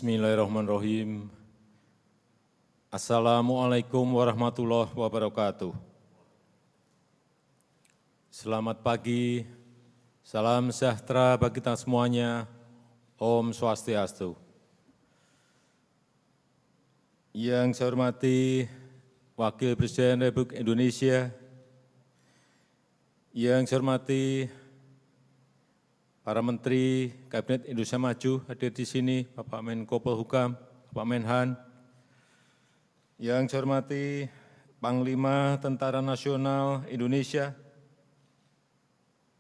Bismillahirrahmanirrahim. Assalamualaikum warahmatullahi wabarakatuh. Selamat pagi, salam sejahtera bagi kita semuanya, Om Swastiastu. Yang saya hormati Wakil Presiden Republik Indonesia, yang saya hormati para Menteri Kabinet Indonesia Maju hadir di sini, Bapak Menko Polhukam, Bapak Menhan, yang saya hormati Panglima Tentara Nasional Indonesia,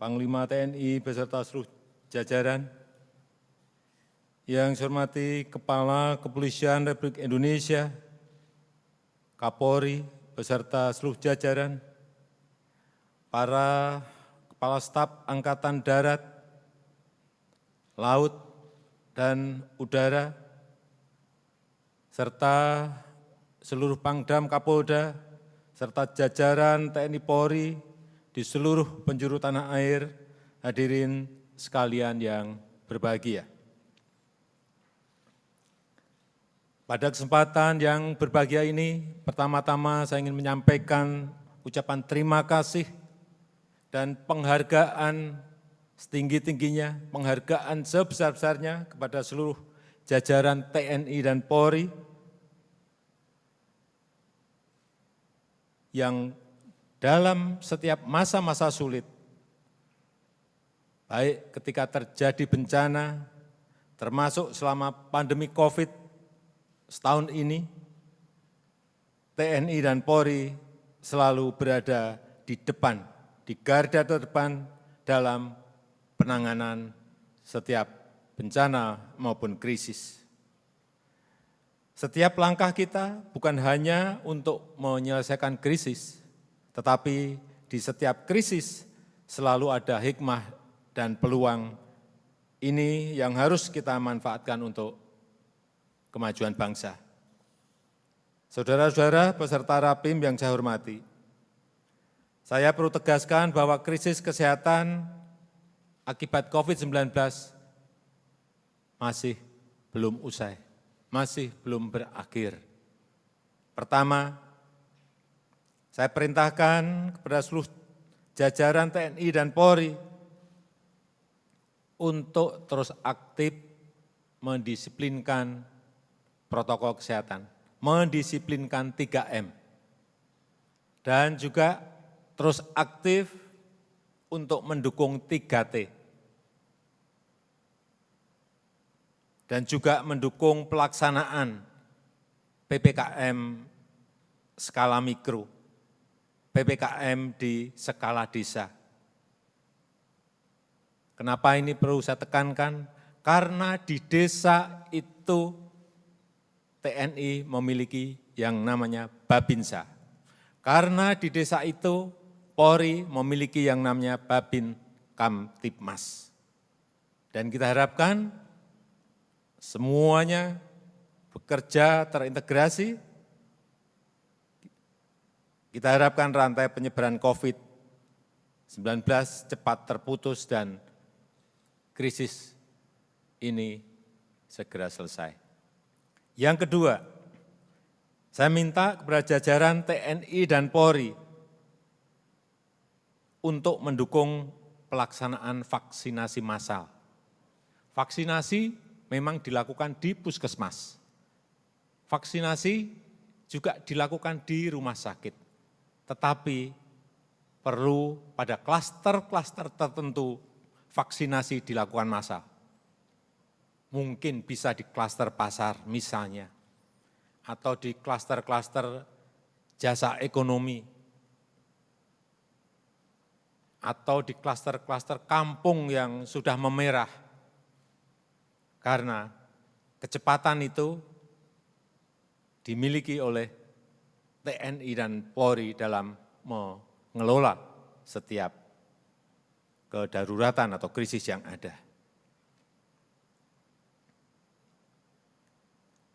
Panglima TNI beserta seluruh jajaran, yang saya hormati Kepala Kepolisian Republik Indonesia, Kapolri beserta seluruh jajaran, para Kepala Staf Angkatan Darat, Laut, dan Udara, serta seluruh Pangdam Kapolda, serta jajaran TNI Polri di seluruh penjuru tanah air, hadirin sekalian yang berbahagia. Pada kesempatan yang berbahagia ini, pertama-tama saya ingin menyampaikan ucapan terima kasih dan penghargaan setinggi-tingginya, penghargaan sebesar-besarnya kepada seluruh jajaran TNI dan Polri yang dalam setiap masa-masa sulit, baik ketika terjadi bencana, termasuk selama pandemi COVID setahun ini, TNI dan Polri selalu berada di depan, di garda terdepan dalam penanganan setiap bencana maupun krisis. Setiap langkah kita bukan hanya untuk menyelesaikan krisis, tetapi di setiap krisis selalu ada hikmah dan peluang. Ini yang harus kita manfaatkan untuk kemajuan bangsa. Saudara-saudara peserta Rapim yang saya hormati, saya perlu tegaskan bahwa krisis kesehatan akibat COVID-19 masih belum usai, masih belum berakhir. Pertama, saya perintahkan kepada seluruh jajaran TNI dan Polri untuk terus aktif mendisiplinkan protokol kesehatan, mendisiplinkan 3M, dan juga terus aktif untuk mendukung 3T, dan juga mendukung pelaksanaan PPKM skala mikro, PPKM di skala desa. Kenapa ini perlu saya tekankan? Karena di desa itu TNI memiliki yang namanya Babinsa. Karena di desa itu Polri memiliki yang namanya Babin Kamtibmas. Dan kita harapkan semuanya bekerja terintegrasi. Kita harapkan rantai penyebaran COVID-19 cepat terputus dan krisis ini segera selesai. Yang kedua, saya minta kepada jajaran TNI dan Polri untuk mendukung pelaksanaan vaksinasi massal. Vaksinasi memang dilakukan di puskesmas. Vaksinasi juga dilakukan di rumah sakit. Tetapi perlu pada klaster-klaster tertentu vaksinasi dilakukan massal. Mungkin bisa di klaster pasar misalnya, atau di klaster-klaster jasa ekonomi, atau di klaster-klaster kampung yang sudah memerah. Karena kecepatan itu dimiliki oleh TNI dan Polri dalam mengelola setiap kedaruratan atau krisis yang ada.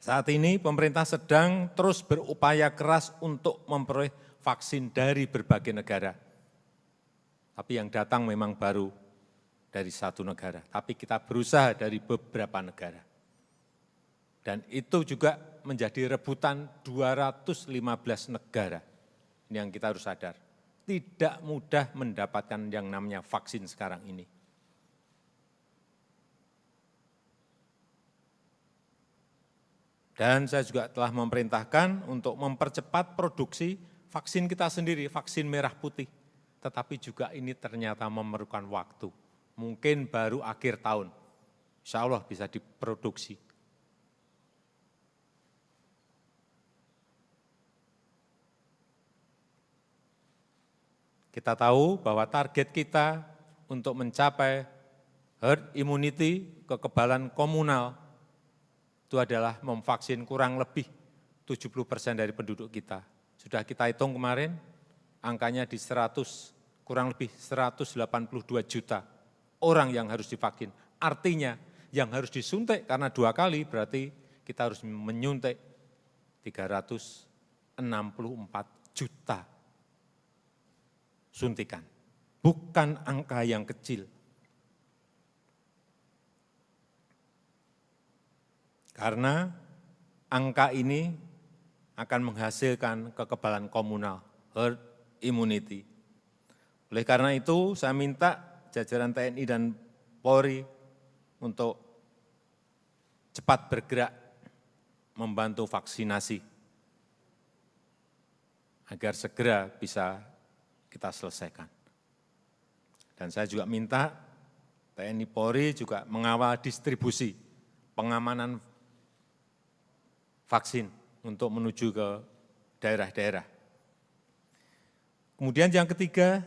Saat ini pemerintah sedang terus berupaya keras untuk memperoleh vaksin dari berbagai negara. Tapi yang datang memang baru dari satu negara, tapi kita berusaha dari beberapa negara. Dan itu juga menjadi rebutan 215 negara. Ini yang kita harus sadar. Tidak mudah mendapatkan yang namanya vaksin sekarang ini. Dan saya juga telah memerintahkan untuk mempercepat produksi vaksin kita sendiri, vaksin merah putih. Tetapi juga ini ternyata memerlukan waktu. Mungkin baru akhir tahun, insya Allah bisa diproduksi. Kita tahu bahwa target kita untuk mencapai herd immunity, kekebalan komunal, itu adalah memvaksin kurang lebih 70% dari penduduk kita. Sudah kita hitung kemarin, angkanya di kurang lebih 182 juta orang yang harus divaksin. Artinya yang harus disuntik karena 2 kali berarti kita harus menyuntik 364 juta suntikan. Bukan angka yang kecil. Karena angka ini akan menghasilkan kekebalan komunal, herd immunity. Oleh karena itu, saya minta jajaran TNI dan Polri untuk cepat bergerak membantu vaksinasi agar segera bisa kita selesaikan. Dan saya juga minta TNI Polri juga mengawal distribusi pengamanan vaksin untuk menuju ke daerah-daerah. Kemudian yang ketiga,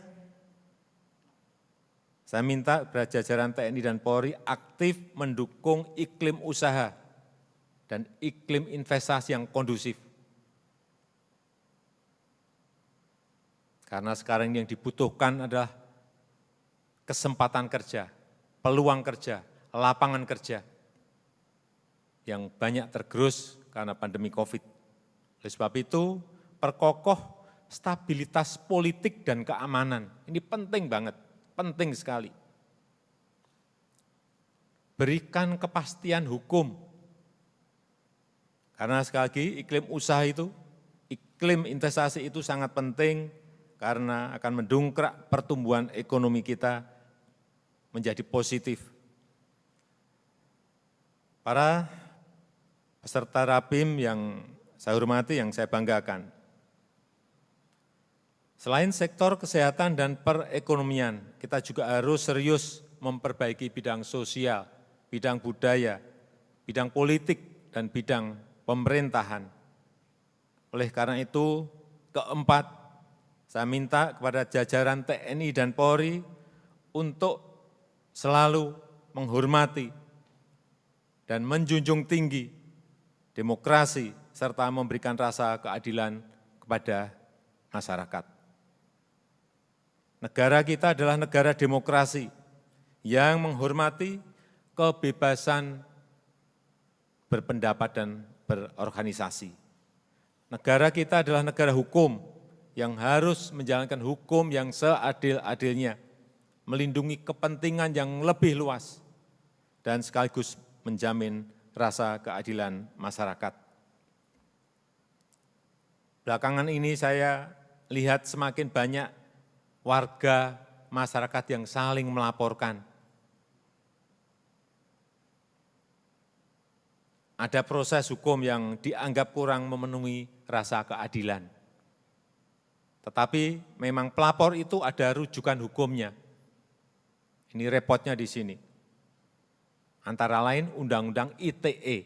saya minta jajaran TNI dan Polri aktif mendukung iklim usaha dan iklim investasi yang kondusif. Karena sekarang yang dibutuhkan adalah kesempatan kerja, peluang kerja, lapangan kerja yang banyak tergerus karena pandemi COVID. Oleh sebab itu, perkokoh stabilitas politik dan keamanan. Ini penting banget, penting sekali. Berikan kepastian hukum. Karena sekali lagi iklim usaha itu, iklim investasi itu sangat penting karena akan mendongkrak pertumbuhan ekonomi kita menjadi positif. Para peserta Rapim yang saya hormati, yang saya banggakan. Selain sektor kesehatan dan perekonomian, kita juga harus serius memperbaiki bidang sosial, bidang budaya, bidang politik, dan bidang pemerintahan. Oleh karena itu, keempat, saya minta kepada jajaran TNI dan Polri untuk selalu menghormati dan menjunjung tinggi demokrasi serta memberikan rasa keadilan kepada masyarakat. Negara kita adalah negara demokrasi yang menghormati kebebasan berpendapat dan berorganisasi. Negara kita adalah negara hukum yang harus menjalankan hukum yang seadil-adilnya, melindungi kepentingan yang lebih luas, dan sekaligus menjamin rasa keadilan masyarakat. Belakangan ini saya lihat semakin banyak warga masyarakat yang saling melaporkan. Ada proses hukum yang dianggap kurang memenuhi rasa keadilan. Tetapi memang pelapor itu ada rujukan hukumnya. Ini repotnya di sini. Antara lain Undang-Undang ITE.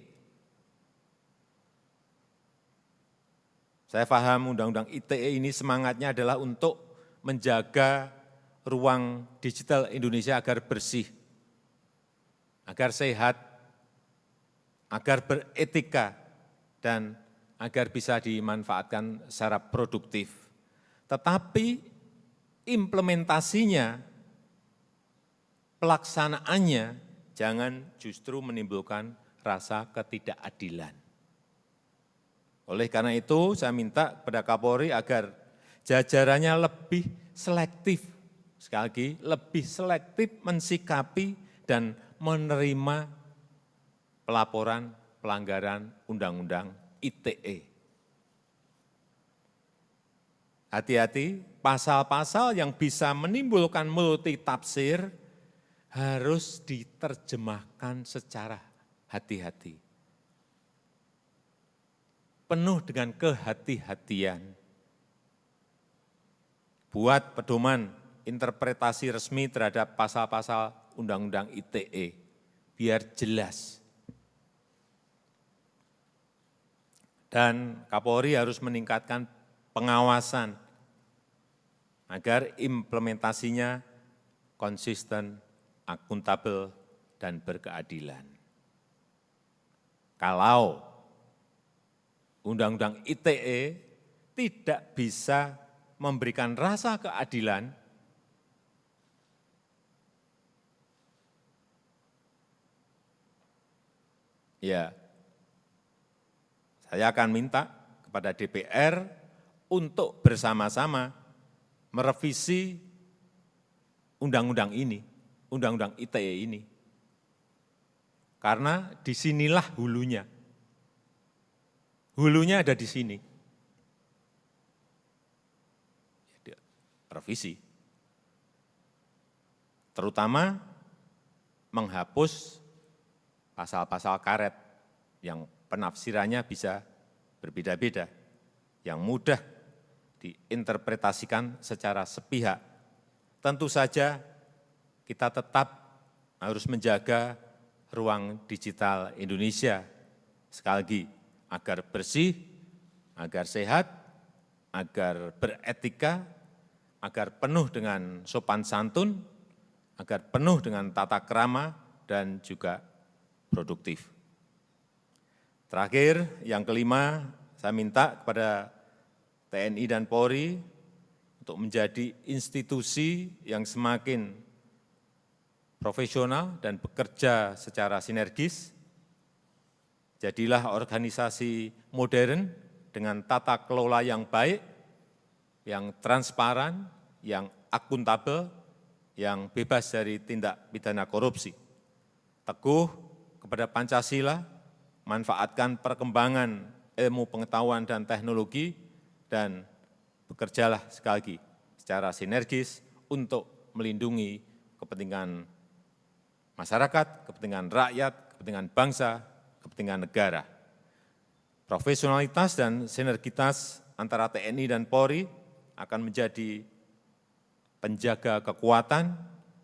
Saya paham Undang-Undang ITE ini semangatnya adalah untuk menjaga ruang digital Indonesia agar bersih, agar sehat, agar beretika, dan agar bisa dimanfaatkan secara produktif. Tetapi implementasinya, pelaksanaannya, jangan justru menimbulkan rasa ketidakadilan. Oleh karena itu, saya minta kepada Kapolri agar jajarannya lebih selektif, sekali lagi lebih selektif mensikapi dan menerima pelaporan pelanggaran Undang-Undang ITE. Hati-hati, pasal-pasal yang bisa menimbulkan multitafsir harus diterjemahkan secara hati-hati. Penuh dengan kehati-hatian. Buat pedoman interpretasi resmi terhadap pasal-pasal Undang-Undang ITE, biar jelas. Dan Kapolri harus meningkatkan pengawasan agar implementasinya konsisten, akuntabel, dan berkeadilan. Kalau Undang-Undang ITE tidak bisa memberikan rasa keadilan, ya, saya akan minta kepada DPR untuk bersama-sama merevisi undang-undang ini, Undang-Undang ITE ini. Karena disinilah hulunya. Hulunya ada di sini. Revisi. Terutama menghapus pasal-pasal karet yang penafsirannya bisa berbeda-beda, yang mudah diinterpretasikan secara sepihak. Tentu saja kita tetap harus menjaga ruang digital Indonesia, sekali lagi, agar bersih, agar sehat, agar beretika, agar penuh dengan sopan santun, agar penuh dengan tata krama, dan juga produktif. Terakhir, yang kelima, saya minta kepada TNI dan Polri untuk menjadi institusi yang semakin profesional dan bekerja secara sinergis. Jadilah organisasi modern dengan tata kelola yang baik, yang transparan, yang akuntabel, yang bebas dari tindak pidana korupsi. Teguh kepada Pancasila, manfaatkan perkembangan ilmu pengetahuan dan teknologi, dan bekerjalah sekali lagi secara sinergis untuk melindungi kepentingan masyarakat, kepentingan rakyat, kepentingan bangsa, kepentingan negara. Profesionalitas dan sinergitas antara TNI dan Polri akan menjadi penjaga kekuatan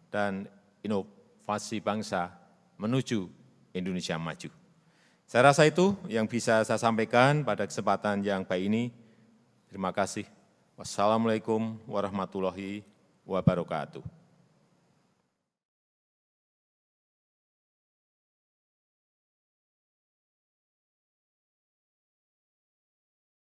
dan inovasi bangsa menuju Indonesia maju. Saya rasa itu yang bisa saya sampaikan pada kesempatan yang baik ini. Terima kasih. Wassalamualaikum warahmatullahi wabarakatuh.